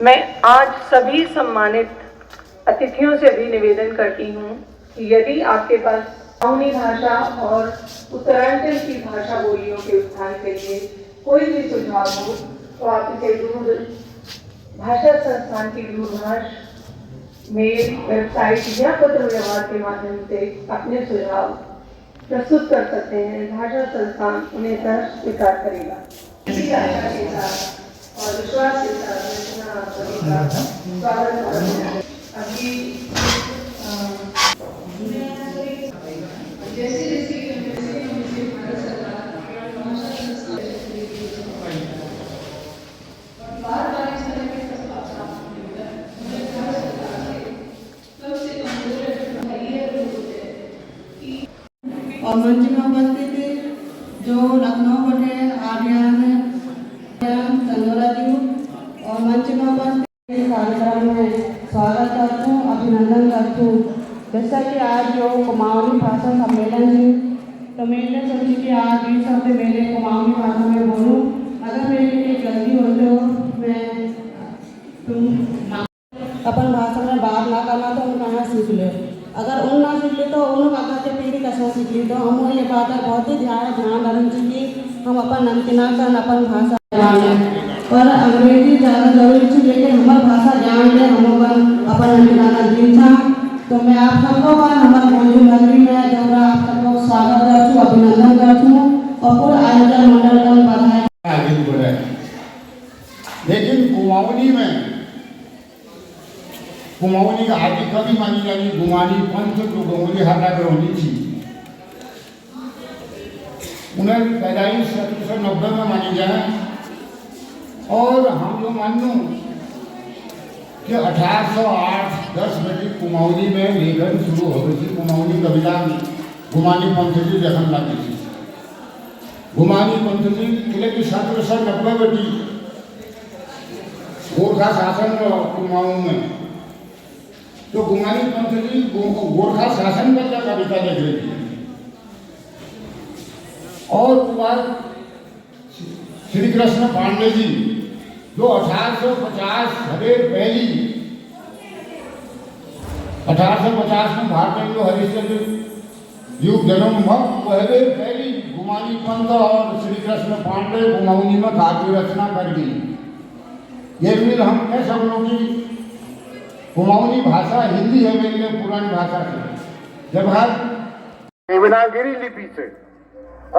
मैं आज सभी सम्मानित अतिथियों से भी निवेदन करती हूँ कि यदि आपके पास कुमाऊनी भाषा और उत्तरांचल की भाषा बोलियों के उत्थान के लिए कोई भी सुझाव हो तो आप इसे दूर भाषा संस्थान की दूरभाष मेल, वेबसाइट या पत्र व्यवहार के माध्यम से अपने सुझाव प्रस्तुत कर सकते हैं। भाषा संस्थान उन्हें सहर्ष स्वीकार करेगा। इसी आशा के साथ और विश्वास के साथ मैं सभी का स्वागत करती हूँ। अभी जैसे और मंच में उपस्थित जो लखनऊ बटे आर्यन संजोला जी और मंच में उपस्थित कार्यक्रम में स्वागत करता हूँ, अभिनंदन करता हूँ। जैसा कि आज जो कुमाऊनी भाषा सम्मेलन है तो मैंने सोची कि आज इस हफ्ते मेरे कुमाऊनी भाषा में बोलूँ। अगर मेरे लिए गलती हो तो मैं अपन भाषा में बात ना करना तो उनका यहाँ सीख ले। अगर उन ना सीख ले तो उन आगे के पीढ़ी कैसे सीख ली। तो हम ये बात है बहुत ही ध्यान रखना चाहिए कि हम अपन नमकीना कर अपन भाषा जाने और अंग्रेजी ज़्यादा जरूरी थी, लेकिन हमारी भाषा जान ले हम अपन नमकीना दिन था। तो मैं आप सबको हमारे मौजूद नगरी में जो आप सबको स्वागत करती हूँ, अभिनंदन करती हूँ और पूरे आयोजन मंडल को बधाई। लेकिन कुमाऊनी का आदि कभी मानी जानी गुमानी पंथ जो गंगोली हाटा ग्रहणी थी उन्हें पैदाइश 1790 में मानी जाए। और हम जो मान लूँ कि 1808-10 बजे कुमाऊनी में लेखन शुरू हो गई थी। कुमाऊनी कविता गुमानी पंथ जी लेखन लगी थी। गुमानी पंथ जी किले की 1790 बटी गोरखा शासन कुमाऊं में तो गुमानी पंथ जी गोरखा शासन पर क्या कविता लिख रही थी। और कुमार श्री कृष्ण पांडे जी जो 1850 पहली 1850 में भारत में हरिश्चंद्र युग जन्म हुआ वह पहली गुमानी पंथ और श्री कृष्ण पांडे कुमाऊनी में काव्य रचना कर गई। ये भी हम कह सकते कि कुमाऊनी भाषा हिंदी है मेरे लिए पुरानी भाषा से। जब हर देवनागरी लिपि से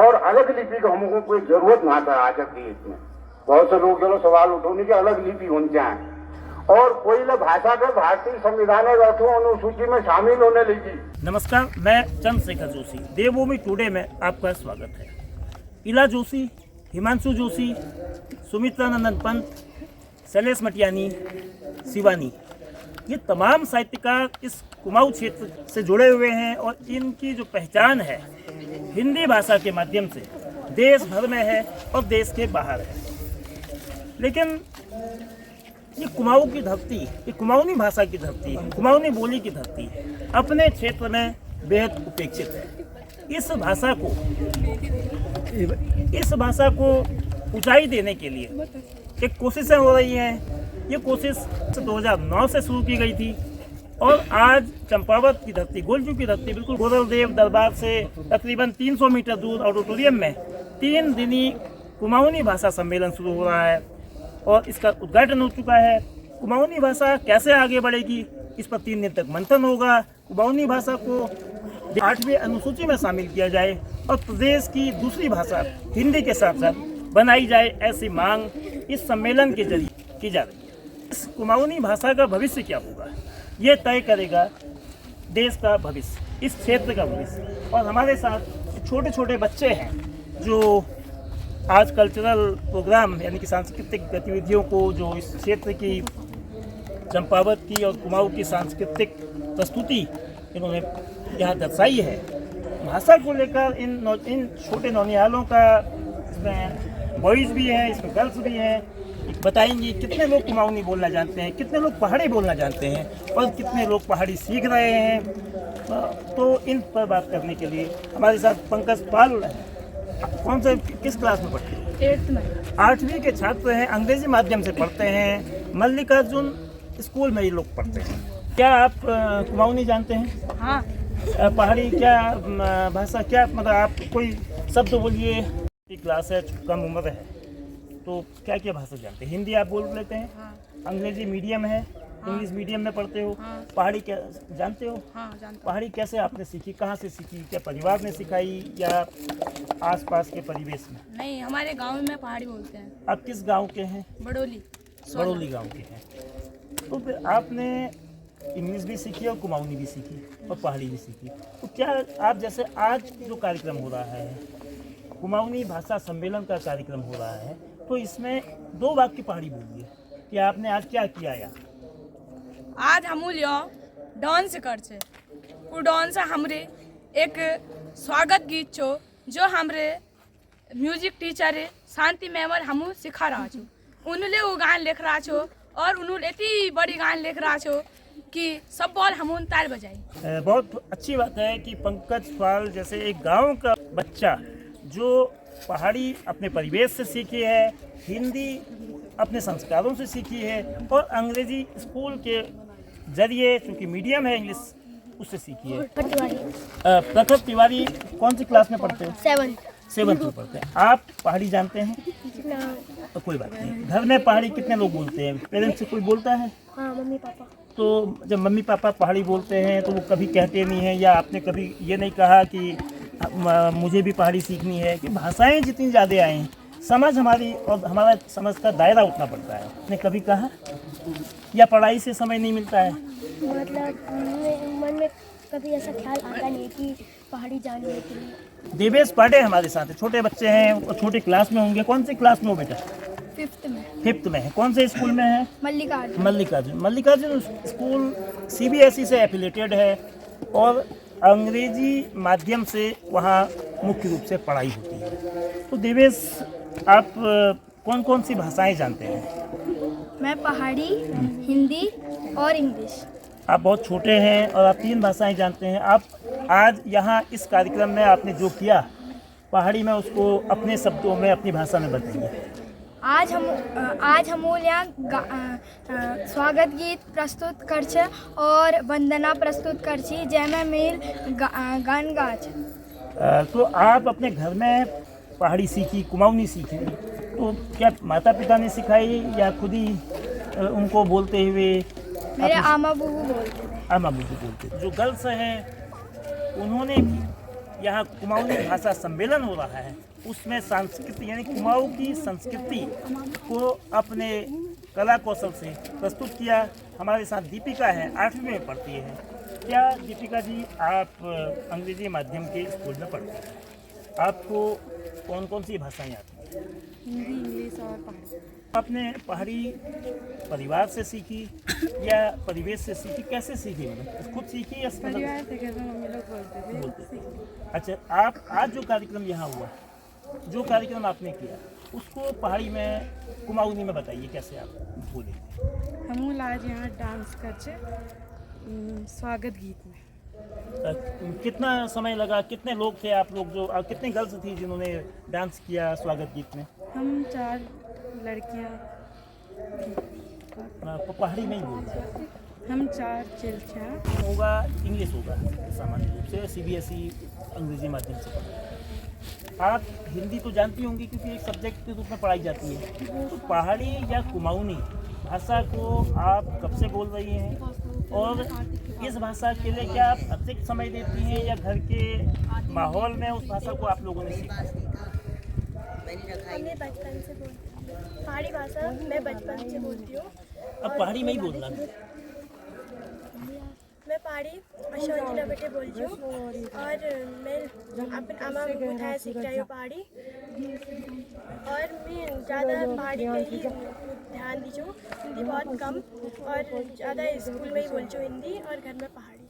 और अलग लिपि का हमको कोई जरूरत ना था। आज तक इसमें बहुत से लोग चलो सवाल उठोने की अलग लिपि होनी चाहिए और कोई भाषा का भारतीय संविधान और अनुसूची में शामिल होने लगी। नमस्कार, मैं चंद्रशेखर जोशी, देवभूमि टुडे में आपका स्वागत है। इला जोशी, हिमांशु जोशी, सुमित्रा नंदन पंत, शैलेश मटियानी, शिवानी, ये तमाम साहित्यकार इस कुमाऊं क्षेत्र से जुड़े हुए हैं और इनकी जो पहचान है हिंदी भाषा के माध्यम से देश भर में है और देश के बाहर है। लेकिन ये कुमाऊं की धरती, ये कुमाऊनी भाषा की धरती, कुमाऊनी बोली की धरती अपने क्षेत्र में बेहद उपेक्षित है। इस भाषा को ऊंचाई देने के लिए एक कोशिशें हो रही हैं। ये कोशिश 2009 से शुरू की गई थी और आज चंपावत की धरती, गोलजू की धरती, बिल्कुल गोरलदेव दरबार से तकरीबन 300 मीटर दूर ऑडिटोरियम में 3 दिनी कुमाऊनी भाषा सम्मेलन शुरू हो रहा है और इसका उद्घाटन हो चुका है। कुमाऊनी भाषा कैसे आगे बढ़ेगी इस पर 3 दिन तक मंथन होगा। कुमाऊनी भाषा को 8वीं अनुसूची में शामिल किया जाए और प्रदेश की दूसरी भाषा हिंदी के साथ साथ बनाई जाए, ऐसी मांग इस सम्मेलन के जरिए की जा रही है। इस कुमाऊनी भाषा का भविष्य क्या होगा ये तय करेगा देश का भविष्य, इस क्षेत्र का भविष्य। और हमारे साथ छोटे छोटे बच्चे हैं जो आज कल्चरल प्रोग्राम यानी कि सांस्कृतिक गतिविधियों को, जो इस क्षेत्र की चंपावत की और कुमाऊं की सांस्कृतिक प्रस्तुति इन्होंने यहाँ दर्शाई है। भाषा को लेकर इन छोटे नौनिहालों का इसमें बॉयज़ भी हैं, इसमें गर्ल्स भी हैं, बताएंगे कितने लोग कुमाऊनी बोलना जानते हैं, कितने लोग पहाड़ी बोलना जानते हैं और कितने लोग पहाड़ी सीख रहे हैं। तो इन पर बात करने के लिए हमारे साथ पंकज पाल, कौन से किस क्लास में पढ़ते हैं? 8th में। 8वीं के छात्र हैं, अंग्रेजी माध्यम से पढ़ते हैं, मल्लिकार्जुन स्कूल में ये लोग पढ़ते हैं। क्या आप कुमाऊनी जानते हैं? हाँ। पहाड़ी क्या भाषा, क्या मतलब आप कोई शब्द बोलिए। क्लास है, कम उम्र है, तो क्या क्या भाषा जानते हैं? हिंदी आप बोल लेते हैं? हाँ। अंग्रेजी मीडियम है? हाँ। इंग्लिश मीडियम में पढ़ते हो? हाँ। पहाड़ी क्या जानते हो? हाँ जानता पहाड़ी कैसे आपने सीखी, कहाँ से सीखी? क्या परिवार ने सिखाई या आसपास के परिवेश में? हूँ। नहीं, हमारे गांव में पहाड़ी बोलते हैं। आप किस गांव के हैं? बड़ोली। बड़ौली गांव के हैं। तो फिर आपने इंग्लिश भी सीखी और कुमाऊनी भी सीखी और पहाड़ी भी सीखी। तो क्या आप जैसे आज जो कार्यक्रम हो रहा है, कुमाऊनी भाषा सम्मेलन का कार्यक्रम हो रहा है, तो इसमें 2 वाक्य पहाड़ी बोलिए कि आपने आज क्या किया या? आज हम डांस कर छे। वो डांस हमरे एक स्वागत गीत छो जो हमरे म्यूजिक टीचर शांति मैमर हमू सिखा रहा छो। उन्होंने वो गान लिख रहा छो और उन्होंने इतनी बड़ी गान लिख रहा छो कि सब बॉल हम तार बजाई। बहुत अच्छी बात है कि पंकज पाल जैसे एक गांव का बच्चा जो पहाड़ी अपने परिवेश से सीखी है, हिंदी अपने संस्कारों से सीखी है और अंग्रेजी स्कूल के जरिए, चूँकि मीडियम है इंग्लिश, उससे सीखी है। प्रखर तिवारी कौन सी क्लास में पढ़ते हो? 7th में पढ़ते हैं। आप पहाड़ी जानते हैं? तो कोई बात नहीं। घर में पहाड़ी कितने लोग बोलते हैं? पेरेंट्स से कोई बोलता है? हाँ, मम्मी पापा। तो जब मम्मी पापा पहाड़ी बोलते हैं तो वो कभी कहते नहीं हैं या आपने कभी ये नहीं कहा कि मुझे भी पहाड़ी सीखनी है? कि भाषाएं जितनी ज़्यादा आएँ, समझ हमारी और हमारा समझ का दायरा उतना बढ़ता है। आपने कभी कहा या पढ़ाई से समय नहीं मिलता है? मतलब मन में कभी ऐसा ख्याल आता नहीं कि पहाड़ी जाने के लिए। देवेश पांडे हमारे साथ है, छोटे बच्चे हैं और छोटी क्लास में होंगे। कौन सी क्लास में हो बेटा? 5th में। 5th में है। कौन से स्कूल में है? मल्लिकार्जुन स्कूल CBSE से एफिलेटेड है और अंग्रेजी माध्यम से वहाँ मुख्य रूप से पढ़ाई होती है। तो देवेश, आप कौन कौन सी भाषाएं जानते हैं? मैं पहाड़ी, हिंदी और इंग्लिश। आप बहुत छोटे हैं और आप 3 भाषाएं जानते हैं। आप आज यहाँ इस कार्यक्रम में आपने जो किया पहाड़ी में, उसको अपने शब्दों में, अपनी भाषा में बताइए। आज हम यहाँ स्वागत गीत प्रस्तुत कर छे और वंदना प्रस्तुत कर छी, जैमे मिल गान गा छे। तो आप अपने घर में पहाड़ी सीखी, कुमाऊनी सीखी, तो क्या माता पिता ने सिखाई या खुद ही उनको बोलते हुए? मेरे आमा बूबू बोलते थे। आमा बूबू बोलते थे। जो गर्ल्स हैं उन्होंने भी यहाँ कुमाऊनी भाषा सम्मेलन हो रहा है, उसमें संस्कृति यानी कुमाऊँ की संस्कृति को अपने कला कौशल से प्रस्तुत किया। हमारे साथ दीपिका है, 8वीं में पढ़ती है। क्या दीपिका जी, आप अंग्रेजी माध्यम के स्कूल में पढ़ते हैं, आपको कौन कौन सी भाषाएं आती हैं? हिंदी, इंग्लिश और पहाड़ी। आपने पहाड़ी परिवार से सीखी या परिवेश से सीखी? कैसे सीखी? मतलब खुद सीखी या परिवार से? कैसे मम्मी लोग बोलते थे। अच्छा, आप आज जो कार्यक्रम यहाँ हुआ, जो कार्यक्रम आपने किया, उसको पहाड़ी में, कुमाऊनी में बताइए, कैसे आप बोले? हम आज यहाँ डांस कर छे स्वागत गीत में। कितना समय लगा? कितने लोग थे आप लोग, जो कितनी गर्ल्स थी जिन्होंने डांस किया स्वागत गीत में? हम 4 लड़कियाँ। पहाड़ी में ही बोल रहे हैं। हम 4 चिल्चियाँ। होगा इंग्लिश होगा सामान्य रूप से, CBSE अंग्रेजी माध्यम से पढ़ा। आप हिंदी तो जानती होंगी क्योंकि एक सब्जेक्ट के रूप में पढ़ाई जाती है। तो पहाड़ी या कुमाऊनी भाषा को आप कब से बोल रही हैं और इस भाषा के लिए क्या आप अतिरिक्त समय देती हैं या घर के माहौल में उस भाषा को आप लोगों ने सीखा? मैं बचपन से बोलती हूँ पहाड़ी भाषा, मैं बचपन से बोलती हूँ। अब पहाड़ी में ही बोलना है। मैं पहाड़ी अशोक बेटे बोलती हूँ और मैं अपन आमा बुधाया सीख रही हूँ पहाड़ी, और मैं ज़्यादा पहाड़ी पे ही ध्यान दीजिए। हिंदी बहुत कम और ज़्यादा स्कूल में ही बोलती हूँ हिंदी और घर में पहाड़ी।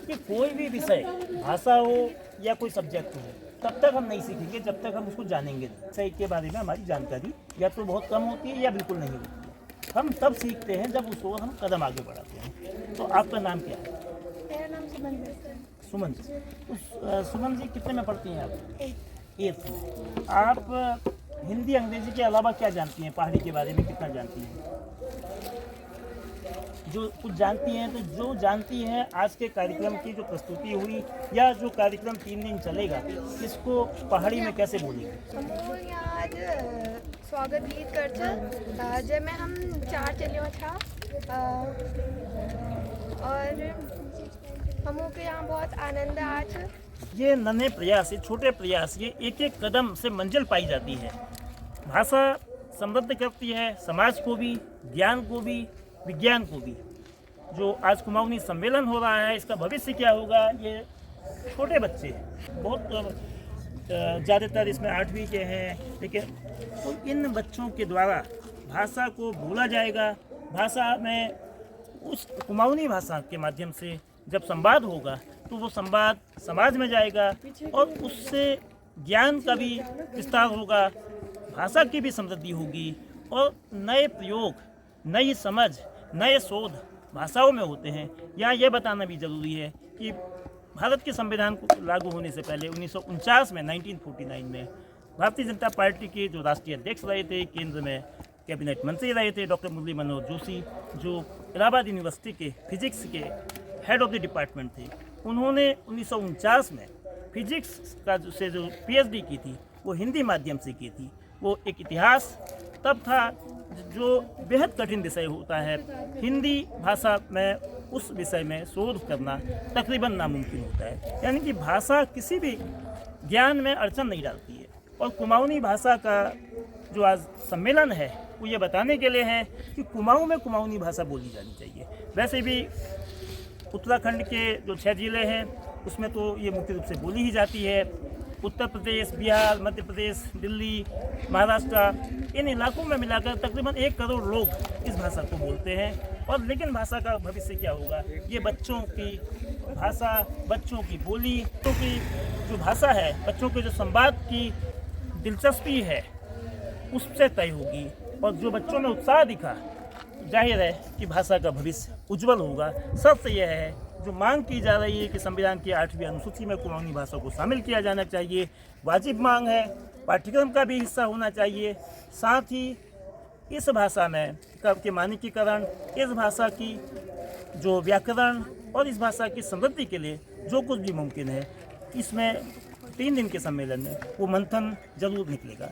कि कोई भी विषय, भाषा हो या कोई सब्जेक्ट हो, तब तक हम नहीं सीखेंगे जब तक हम उसको जानेंगे नहीं। विषय के बारे में हमारी जानकारी या तो बहुत कम होती है या बिल्कुल नहीं होती है। हम तब सीखते हैं जब उसको हम कदम आगे बढ़ाते हैं। तो आपका नाम क्या है? मेरा नाम सुमन है। सुमन जी। सुमन जी कितने में पढ़ती हैं आप? 8th में। आप हिंदी अंग्रेजी के अलावा क्या जानती हैं, पहाड़ी के बारे में कितना जानती हैं? जो कुछ जानती हैं, तो जो जानती हैं आज के कार्यक्रम की जो प्रस्तुति हुई या जो कार्यक्रम 3 दिन चलेगा, इसको पहाड़ी में कैसे बोलेंगे? हमको यहाँ आज स्वागत गीत करछा जेमे हम 4 चलियो था और हमको के यहाँ बहुत आनंद आज। ये नन्हे प्रयास, ये छोटे प्रयास, ये एक एक कदम से मंजिल पाई जाती है। भाषा समृद्ध करती है समाज को भी, ज्ञान को भी, विज्ञान को भी। जो आज कुमाऊनी सम्मेलन हो रहा है, इसका भविष्य क्या होगा, ये छोटे बच्चे बहुत ज़्यादातर इसमें 8वीं के हैं, लेकिन तो इन बच्चों के द्वारा भाषा को बोला जाएगा। भाषा में उस कुमाऊनी भाषा के माध्यम से जब संवाद होगा तो वो संवाद समाज में जाएगा और उससे ज्ञान का भी विस्तार होगा, भाषा की भी समृद्धि होगी और नए प्रयोग, नई समझ, नए शोध भाषाओं में होते हैं। यहाँ यह बताना भी ज़रूरी है कि भारत के संविधान को लागू होने से पहले 1949 में 1949 में भारतीय जनता पार्टी के जो राष्ट्रीय अध्यक्ष रहे थे, केंद्र में कैबिनेट मंत्री रहे थे डॉक्टर मुरली मनोहर जोशी, जो इलाहाबाद यूनिवर्सिटी के फिजिक्स के हेड ऑफ द डिपार्टमेंट थे, उन्होंने 1949 में फिजिक्स का से जो PhD की थी वो हिंदी माध्यम से की थी। वो एक इतिहास तब था जो बेहद कठिन विषय होता है। हिंदी भाषा में उस विषय में शोध करना तकरीबन नामुमकिन होता है, यानी कि भाषा किसी भी ज्ञान में अड़चन नहीं डालती है। और कुमाऊनी भाषा का जो आज सम्मेलन है वो ये बताने के लिए है कि कुमाऊं में कुमाऊनी भाषा बोली जानी चाहिए। वैसे भी उत्तराखंड के जो 6 जिले हैं उसमें तो ये मुख्य रूप से बोली ही जाती है। उत्तर प्रदेश, बिहार, मध्य प्रदेश, दिल्ली, महाराष्ट्र, इन इलाकों में मिलाकर तकरीबन 1 करोड़ लोग इस भाषा को बोलते हैं। और लेकिन भाषा का भविष्य क्या होगा, ये बच्चों की भाषा, बच्चों की बोली, बच्चों की जो भाषा है, बच्चों के जो संवाद की दिलचस्पी है उससे तय होगी। और जो बच्चों में उत्साह दिखा, जाहिर है कि भाषा का भविष्य उज्जवल होगा। शर्त यह है, जो मांग की जा रही है कि संविधान की 8वीं अनुसूची में कुमाऊनी भाषा को शामिल किया जाना चाहिए, वाजिब मांग है, पाठ्यक्रम का भी हिस्सा होना चाहिए। साथ ही इस भाषा में के मानकीकरण, इस भाषा की जो व्याकरण और इस भाषा की समृद्धि के लिए जो कुछ भी मुमकिन है, इसमें 3 दिन के सम्मेलन में वो मंथन जरूर निकलेगा।